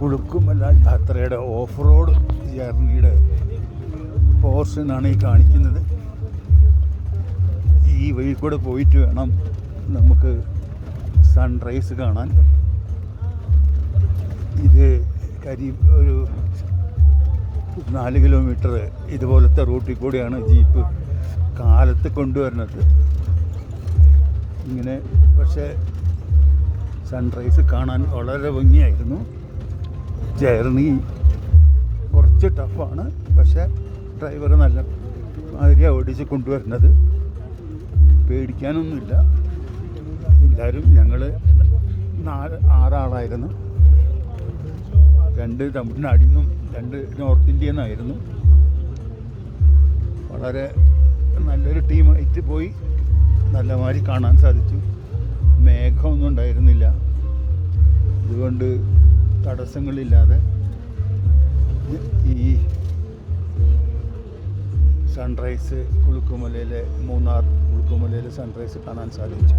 കുളുക്കുമല യാത്രയുടെ off road ജേർണിയുടെ പോർഷനാണ് ഈ കാണിക്കുന്നത്. ഈ വഴി കൂടെ പോയിട്ട് വേണം നമുക്ക് സൺറൈസ് കാണാൻ. ഇത് ഒരു 4 കിലോമീറ്റർ ഇതുപോലത്തെ റൂട്ടിൽ കൂടെയാണ് ജീപ്പ് കാലത്ത് കൊണ്ടുവരുന്നത്. ഇങ്ങനെ പക്ഷേ സൺറൈസ് കാണാൻ വളരെ ഭംഗിയായിരുന്നു. ജേർണി കുറച്ച് ടഫാണ്, പക്ഷേ ഡ്രൈവർ നല്ല മാതിരിയാണ് ഓടിച്ച് കൊണ്ടുവരുന്നത്. പേടിക്കാനൊന്നുമില്ല. എല്ലാവരും ഞങ്ങൾ 6 ആളായിരുന്നു. 2 തമിഴ്നാട്ടിൽ നിന്നും 2 നോർത്ത് ഇന്ത്യയിൽ നിന്നായിരുന്നു. വളരെ നല്ലൊരു ടീമായിട്ട് പോയി നല്ല മാതിരി കാണാൻ സാധിച്ചു. മേഘമൊന്നും ഉണ്ടായിരുന്നില്ല, അതുകൊണ്ട് തടസ്സങ്ങളില്ലാതെ ഈ സൺറൈസ് കുളുക്കുമലയിലെ മൂന്നാർ കുളുക്കുമലയിലെ സൺറൈസ് കാണാൻ സാധിച്ചു.